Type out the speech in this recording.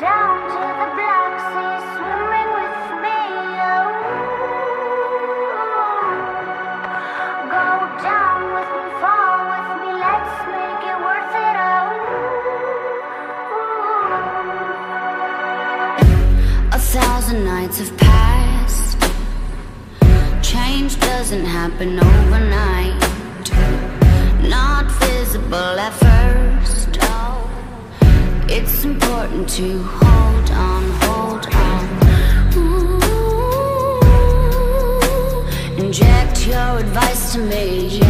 down to the Black Sea, swimming with me. Oh, go down with me, fall with me, let's make it worth it. Oh, 1,000 nights have passed. Change doesn't happen overnight. Not visible at first. It's important to hold on, hold on. Ooh, inject your advice to me.